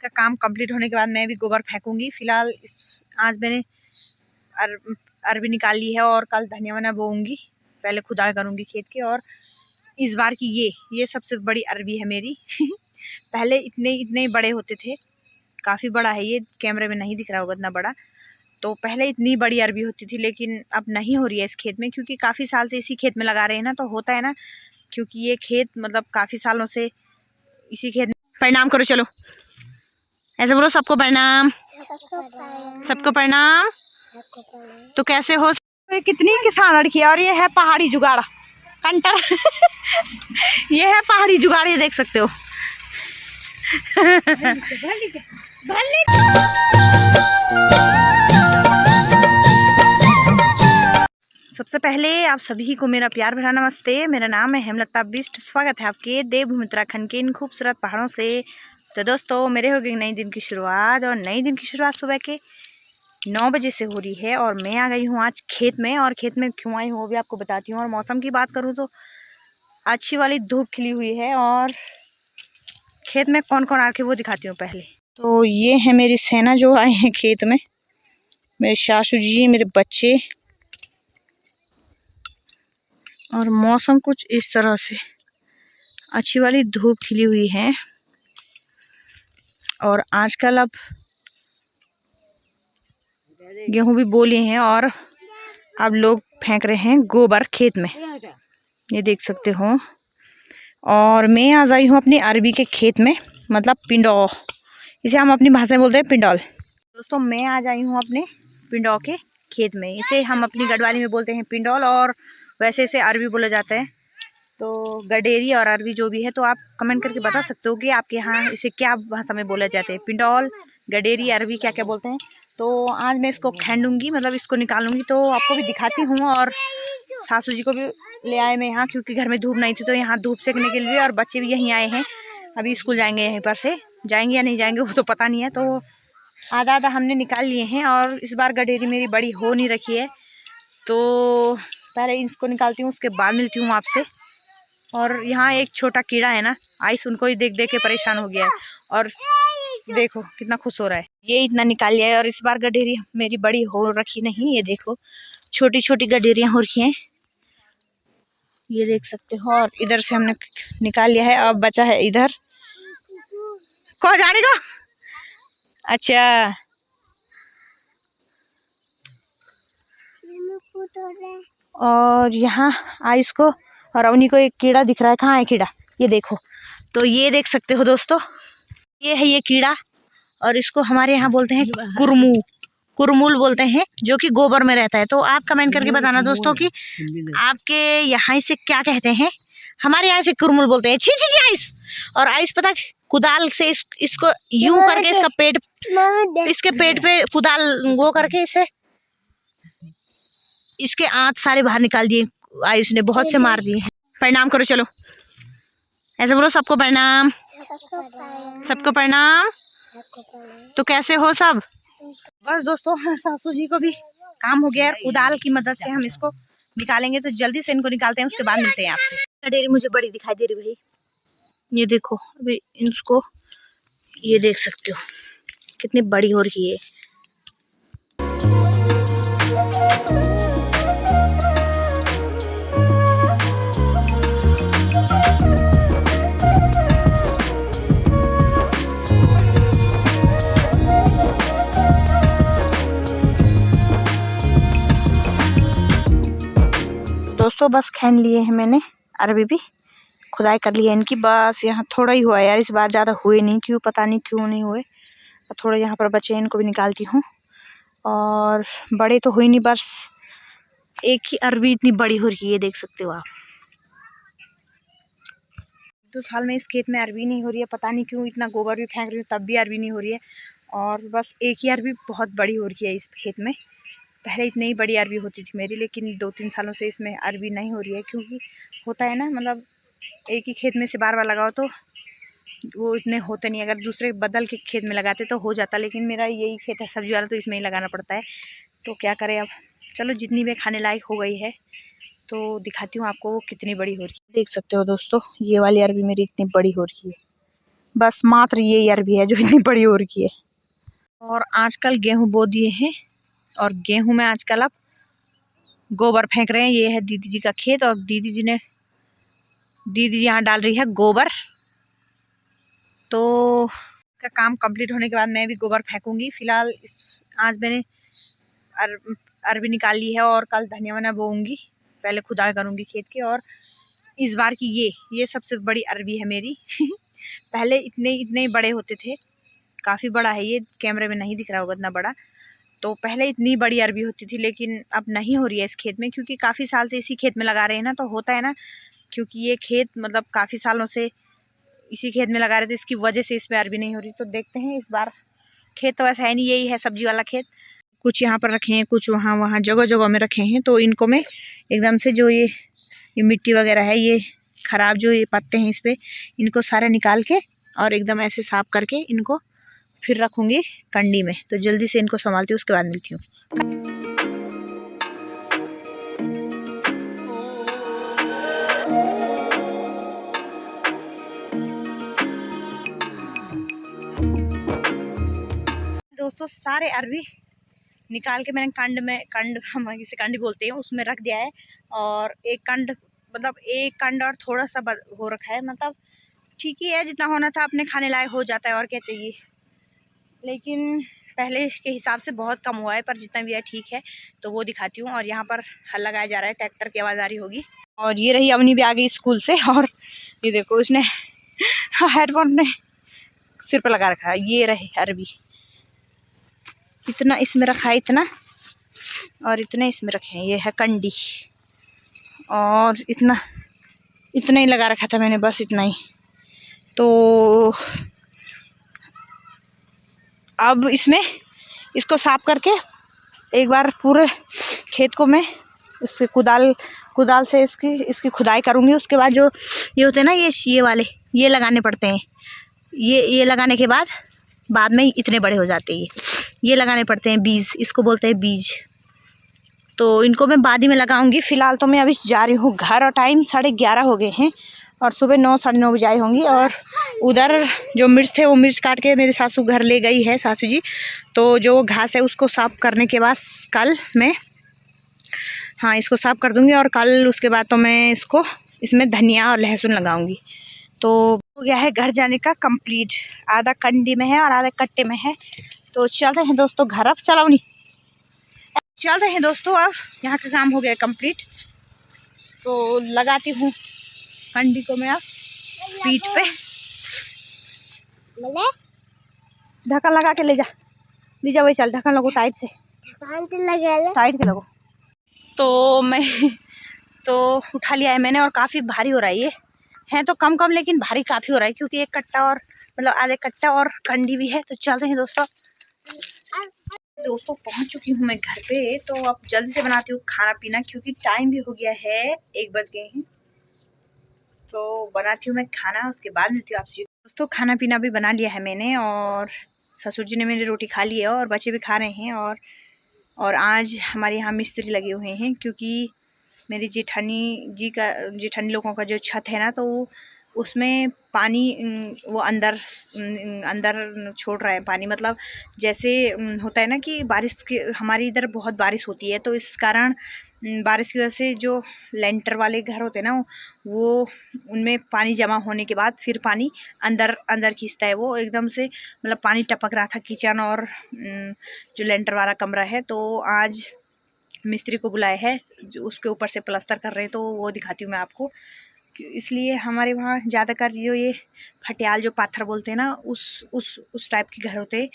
का काम कंप्लीट होने के बाद मैं भी गोबर फेंकूंगी। फिलहाल आज मैंने अरबी निकाल ली है और कल धनिया वनिया बोऊंगी। पहले खुदाई करूंगी खेत की। और इस बार की ये सबसे बड़ी अरबी है मेरी। पहले इतने बड़े होते थे, काफ़ी बड़ा है ये, कैमरे में नहीं दिख रहा होगा इतना बड़ा। तो पहले इतनी बड़ी अरबी होती थी, लेकिन अब नहीं हो रही है इस खेत में, क्योंकि काफ़ी साल से इसी खेत में लगा रहे हैं ना, तो होता है ना, क्योंकि ये खेत मतलब काफ़ी सालों से इसी खेत में। प्रणाम करो, चलो ऐसे बोलो, सबको प्रणाम, सबको प्रणाम। तो कैसे हो? कितनी किसान लड़की है। और ये है पहाड़ी जुगाड़ कंटर। ये है पहाड़ी जुगाड़, ये देख सकते हो। सबसे पहले आप सभी को मेरा प्यार भरा नमस्ते। मेरा नाम है हेमलता बिष्ट। स्वागत है आपके देवभूमि उत्तराखंड के इन खूबसूरत पहाड़ों से। तो दोस्तों, मेरे हो गई नई दिन की शुरुआत, और नई दिन की शुरुआत सुबह के 9 बजे से हो रही है। और मैं आ गई हूँ आज खेत में। और खेत में क्यों आई हूँ वो भी आपको बताती हूँ। और मौसम की बात करूँ तो अच्छी वाली धूप खिली हुई है। और खेत में कौन कौन आके वो दिखाती हूँ पहले। तो ये है मेरी सेना जो आए हैं खेत में, मेरे सासू जी, मेरे बच्चे। और मौसम कुछ इस तरह से, अच्छी वाली धूप खिली हुई है। और आजकल अब गेहूं भी बोले हैं और अब लोग फेंक रहे हैं गोबर खेत में, ये देख सकते हो। और मैं आज आई हूँ अपनी अरबी के खेत में, मतलब पिंडौ, इसे हम अपनी भाषा में बोलते हैं पिंडौल। दोस्तों, मैं आज आई हूँ अपने पिंडौ के खेत में। इसे हम अपनी गढ़वाली में बोलते हैं पिंडौल, और वैसे इसे अरबी बोला जाता है। तो गडेरी और अरबी जो भी है, तो आप कमेंट करके बता सकते हो कि आपके यहाँ इसे क्या भाषा में बोला जाता है, पिंडौल, गडेरी, अरबी, क्या क्या बोलते हैं। तो आज मैं इसको खैंडूंगी, मतलब इसको निकालूंगी, तो आपको भी दिखाती हूँ। और सासू जी को भी ले आए मैं यहाँ, क्योंकि घर में धूप नहीं थी, तो यहाँ धूप सेकने के लिए। और बच्चे भी यहीं आए हैं, अभी स्कूल जाएंगे, यहीं पर से जाएंगे या नहीं जाएंगे वो तो पता नहीं है। तो आधा आधा हमने निकाल लिए हैं। और इस बार गडेरी मेरी बड़ी हो नहीं रखी है, तो पहले इसको निकालती हूँ, उसके बाद मिलती हूँ आपसे। और यहाँ एक छोटा कीड़ा है ना, आइस, उनको ही देख देख के परेशान हो गया है। और देखो कितना खुश हो रहा है, ये इतना निकाल लिया है। और इस बार गडेरी मेरी बड़ी हो रखी नहीं, ये देखो छोटी छोटी गडेरियाँ हो रखी हैं, ये देख सकते हो। और इधर से हमने निकाल लिया है, अब बचा है इधर को जाने को। अच्छा, और यहाँ आइस को और उन्हीं को एक कीड़ा दिख रहा है। कहाँ है कीड़ा, ये देखो। तो ये देख सकते हो दोस्तों, ये है ये कीड़ा। और इसको हमारे यहाँ बोलते हैं कुरमुल बोलते हैं, जो कि गोबर में रहता है। तो आप कमेंट करके बताना दोस्तों कि आपके यहाँ इसे क्या कहते हैं। हमारे यहाँ से कुरमुल बोलते हैं। छी छी छी आइस। और आइस पता कुदाल से इसको यूं करके इसका पेट, इसके पेट पे कुदाल वो करके इसे, इसके आंत सारे बाहर निकाल दिए आयुष ने, बहुत से मार दिए। प्रणाम करो, चलो ऐसे बोलो, सबको प्रणाम, सबको प्रणाम। तो कैसे हो सब? बस दोस्तों, सासू जी को भी काम हो गया है, कुदाल की मदद से हम इसको निकालेंगे। तो जल्दी से इनको निकालते हैं, उसके बाद मिलते हैं आपसे। डेरी मुझे बड़ी दिखाई दे रही भाई, ये देखो अभी इसको, ये देख सकते हो कितनी बड़ी हो रही है। दोस्तों, बस खैन लिए हैं मैंने, अरबी भी खुदाई कर ली है इनकी। बस यहाँ थोड़ा ही हुआ है यार, इस बार ज़्यादा हुए नहीं, क्यों पता नहीं क्यों नहीं हुए। थोड़े यहाँ पर बचे, इनको भी निकालती हूँ। और बड़े तो हुई नहीं, बस एक ही अरबी इतनी बड़ी हो रही है, देख सकते हो आप। 2 साल में इस खेत में अरबी नहीं हो रही है, पता नहीं क्यों। इतना गोबर भी फेंक रही हूँ तब भी अरबी नहीं हो रही है। और बस एक ही अरबी बहुत बड़ी हो रही है इस खेत में। पहले इतनी ही बड़ी अरबी होती थी मेरी, लेकिन 2-3 सालों से इसमें अरबी नहीं हो रही है। क्योंकि होता है ना, मतलब एक ही खेत में से बार बार लगाओ तो वो इतने होते नहीं। अगर दूसरे बदल के खेत में लगाते तो हो जाता, लेकिन मेरा यही खेत है सब्जी वाला, तो इसमें ही लगाना पड़ता है। तो क्या करें अब, चलो जितनी भी खाने लायक हो गई है तो दिखाती हूँ आपको वो कितनी बड़ी हो रही है। देख सकते हो दोस्तों, ये वाली अरबी मेरी इतनी बड़ी हो रही है, बस मात्र ये अरबी है जो इतनी बड़ी हो रखी है। और आजकल गेहूं बो दिए हैं और गेहूं में आजकल अब गोबर फेंक रहे हैं। ये है दीदी जी का खेत और दीदी जी यहाँ डाल रही है गोबर। तो का काम कंप्लीट होने के बाद मैं भी गोबर फेंकूंगी। फिलहाल आज मैंने अरबी निकाल ली है और कल धनिया वनिया बोऊंगी। पहले खुदाई करूंगी खेत की। और इस बार की ये सबसे बड़ी अरबी है मेरी। पहले इतने बड़े होते थे, काफ़ी बड़ा है ये, कैमरे में नहीं दिख रहा होगा इतना बड़ा। तो पहले इतनी बड़ी अरबी होती थी, लेकिन अब नहीं हो रही है इस खेत में, क्योंकि काफ़ी साल से इसी खेत में लगा रहे हैं ना, तो होता है ना, क्योंकि ये खेत मतलब काफ़ी सालों से इसी खेत में लगा रहे थे, इसकी वजह से इसमें अरबी नहीं हो रही। तो देखते हैं इस बार। खेत तो वैसा है नहीं, यही है सब्जी वाला खेत। कुछ यहाँ पर रखे हैं, कुछ वहाँ जगह जगह में रखे हैं। तो इनको मैं एकदम से जो ये मिट्टी वगैरह है, ये ख़राब जो ये पत्ते हैं इस पर, इनको सारे निकाल के और एकदम ऐसे साफ करके इनको फिर रखूँगी कंडी में। तो जल्दी से इनको संभालती हूँ, उसके बाद मिलती हूँ। दोस्तों सारे अरबी निकाल के मैंने कंड हम इसे कंडी बोलते हैं, उसमें रख दिया है। और एक कंड और थोड़ा सा हो रखा है, मतलब ठीक ही है, जितना होना था अपने खाने लायक हो जाता है, और क्या चाहिए। लेकिन पहले के हिसाब से बहुत कम हुआ है, पर जितना भी है ठीक है। तो वो दिखाती हूँ। और यहाँ पर हल लगाया जा रहा है, ट्रैक्टर की आवाज़ आ रही होगी। और ये रही अवनी भी आ गई स्कूल से। और ये देखो उसने हेडफोन अपने सिर पर लगा रखा है। ये रहे अरबी, इतना इसमें रखा है, इतना और इतने इसमें रखे हैं। ये है कंडी और इतना ही लगा रखा था मैंने, बस इतना ही। तो अब इसको साफ करके एक बार पूरे खेत को मैं इससे कुदाल से इसकी खुदाई करूँगी। उसके बाद जो ये होते हैं ना, ये वाले ये लगाने पड़ते हैं। ये लगाने के बाद में इतने बड़े हो जाते हैं। ये लगाने पड़ते हैं बीज, इसको बोलते हैं बीज। तो इनको मैं बाद ही में लगाऊंगी। फ़िलहाल तो मैं अभी जा रही हूँ घर, और टाइम 11:30 हो गए हैं और सुबह 9 साढ़े 9 बजे आई होंगी। और उधर जो मिर्च थे वो मिर्च काट के मेरी सासू घर ले गई है, सासू जी। तो जो घास है उसको साफ़ करने के बाद कल मैं इसको साफ़ कर दूँगी। और कल उसके बाद तो मैं इसमें धनिया और लहसुन लगाऊँगी। तो हो गया है घर जाने का कंप्लीट। आधा कंडी में है और आधा कट्टे में है। तो चलते हैं दोस्तों घर। अब चलाओ नहीं, चलते हैं दोस्तों, अब यहाँ का काम हो गया कंप्लीट। तो लगाती हूँ कंडी को मैं अब पीठ पे। ढक्कन लगा के ले जा वही, चल ढक्कन लगो टाइट से, टाइट के लगो। तो मैं तो उठा लिया है मैंने, और काफ़ी भारी हो रहा है। ये है तो कम लेकिन भारी काफ़ी हो रहा है, क्योंकि एक कट्टा और मतलब आधे कट्टा और कंडी भी है। तो चलते हैं दोस्तों पहुंच चुकी हूँ मैं घर पे। तो अब जल्दी से बनाती हूँ खाना पीना, क्योंकि टाइम भी हो गया है, 1 बज गए हैं। तो बनाती हूँ मैं खाना, उसके बाद मिलती हूँ आपसे। दोस्तों खाना पीना भी बना लिया है मैंने, और ससुर जी ने मेरी रोटी खा ली है और बच्चे भी खा रहे हैं। और आज हमारे यहाँ मिस्त्री लगे हुए हैं, क्योंकि मेरी जेठानी लोगों का जो छत है ना, तो उसमें पानी वो अंदर छोड़ रहा है पानी। मतलब जैसे होता है ना कि हमारी इधर बहुत बारिश होती है, तो इस कारण बारिश की वजह से जो लेंटर वाले घर होते हैं ना, वो उनमें पानी जमा होने के बाद फिर पानी अंदर खींचता है। वो एकदम से मतलब पानी टपक रहा था किचन और जो लेंटर वाला कमरा है। तो आज मिस्त्री को बुलाया है, जो उसके ऊपर से प्लास्टर कर रहे हैं, तो वो दिखाती हूँ मैं आपको। इसलिए हमारे वहाँ ज़्यादातर ये फटियाल जो पाथर बोलते हैं ना, उस टाइप के घर होते हैं।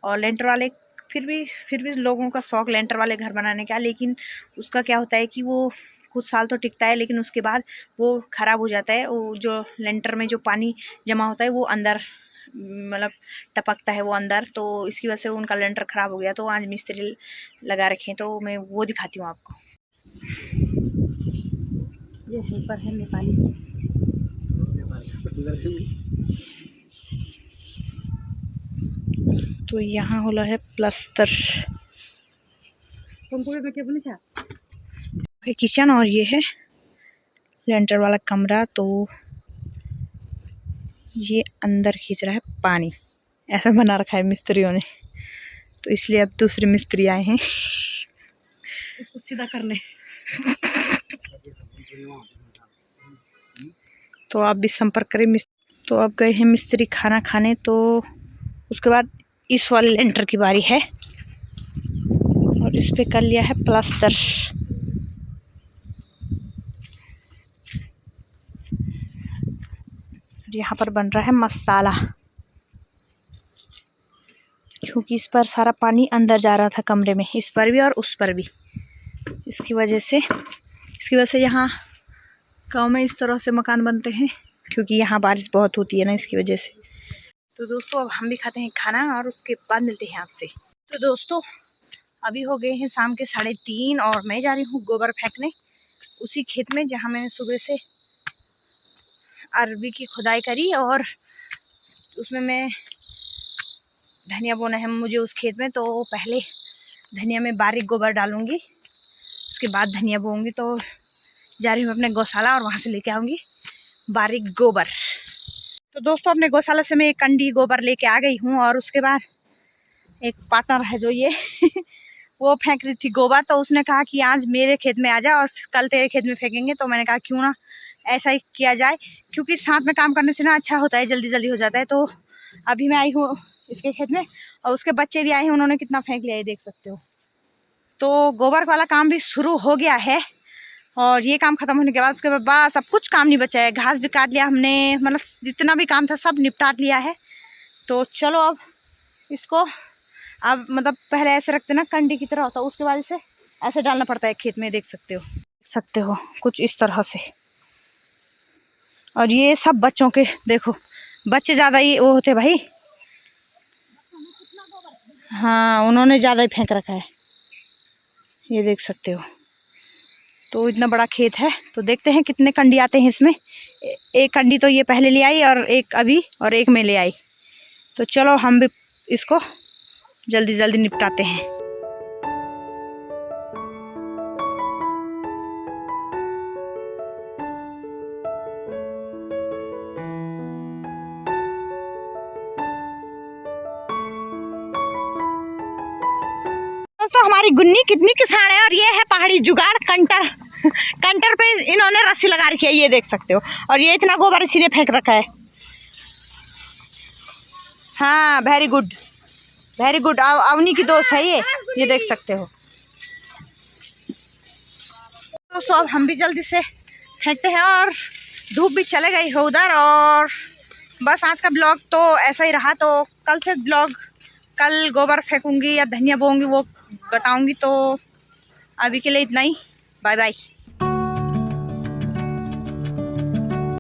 और लेंटर वाले फिर भी लोगों का शौक़ लेंटर वाले घर बनाने का, लेकिन उसका क्या होता है कि वो कुछ साल तो टिकता है, लेकिन उसके बाद वो ख़राब हो जाता है। वो जो लेंटर में जो पानी जमा होता है वो अंदर मतलब टपकता है वो अंदर। तो इसकी वजह से उनका लेंटर ख़राब हो गया। तो आज मिस्त्री लगा रखे हैं, तो मैं वो दिखाती हूँ आपको। ये हेल्पर है नेपाली। तो यहाँ होला है प्लास्टर किचन, और ये है लेंटर वाला कमरा। तो ये अंदर खींच रहा है पानी, ऐसा बना रखा है मिस्त्रियों ने, तो इसलिए अब दूसरे मिस्त्री आए हैं इसको सीधा करने। तो आप भी संपर्क करें। तो अब गए हैं मिस्त्री खाना खाने, तो उसके बाद इस वाले लेंटर की बारी है और इस पे कर लिया है प्लास्टर। यहाँ पर बन रहा है मसाला, क्योंकि इस पर सारा पानी अंदर जा रहा था कमरे में, इस पर भी और उस पर भी। इसकी वजह से यहाँ गाँव में इस तरह से मकान बनते हैं, क्योंकि यहाँ बारिश बहुत होती है ना, इसकी वजह से। तो दोस्तों अब हम भी खाते हैं खाना और उसके बाद मिलते हैं आपसे। तो दोस्तों अभी हो गए हैं शाम के 3:30 और मैं जा रही हूँ गोबर फेंकने उसी खेत में जहाँ मैंने सुबह से अरबी की खुदाई करी, और उसमें मैं धनिया बोना है मुझे उस खेत में। तो पहले धनिया में बारीक गोबर डालूंगी, उसके बाद धनिया बोऊंगी। तो जा रही हूँ अपने गौशाला और वहाँ से लेके आऊँगी बारीक गोबर। तो दोस्तों अपने गौशाला से मैं एक कंडी गोबर लेके आ गई हूँ, और उसके बाद एक पार्टनर है जो ये वो फेंक रही थी गोबर, तो उसने कहा कि आज मेरे खेत में आ जा और कल तेरे खेत में फेंकेंगे। तो मैंने कहा क्यों ना ऐसा ही किया जाए, क्योंकि साथ में काम करने से ना अच्छा होता है, जल्दी जल्दी हो जाता है। तो अभी मैं आई हूँ इसके खेत में और उसके बच्चे भी आए हैं, उन्होंने कितना फेंक लिया है देख सकते हो। तो गोबर वाला काम भी शुरू हो गया है, और ये काम ख़त्म होने के बाद उसके बाद सब कुछ काम नहीं बचा है। घास भी काट लिया हमने, मतलब जितना भी काम था सब निपटा लिया है। तो चलो अब इसको अब मतलब पहले ऐसे रखते ना कंडी की तरह होता, उसके बाद इसे ऐसे डालना पड़ता है खेत में, देख सकते हो कुछ इस तरह से। और ये सब बच्चों के, देखो बच्चे ज़्यादा ही वो होते भाई, हाँ उन्होंने ज़्यादा ही फेंक रखा है, ये देख सकते हो। तो इतना बड़ा खेत है, तो देखते हैं कितने कंडी आते हैं इसमें। एक कंडी तो ये पहले ले आई और एक अभी और एक में ले आई। तो चलो हम भी इसको जल्दी जल्दी निपटाते हैं। दोस्तों हमारी गुन्नी कितनी किसान है, और ये है पहाड़ी जुगाड़ कंटर। कंटर पे इन्होंने रस्सी लगा रखी है, ये देख सकते हो। और ये इतना गोबर इसी ने फेंक रखा है। हाँ very good very good, Avni की दोस्त है ये देख सकते हो। दोस्तों अब हम भी जल्दी से फेंकते हैं, और धूप भी चले गई है उधर। और बस आज का ब्लॉग तो ऐसा ही रहा। तो कल से ब्लॉग, कल गोबर फेंकूंगी या धनिया बोऊंगी वो बताऊंगी। तो अभी के लिए इतना ही, बाय बाय।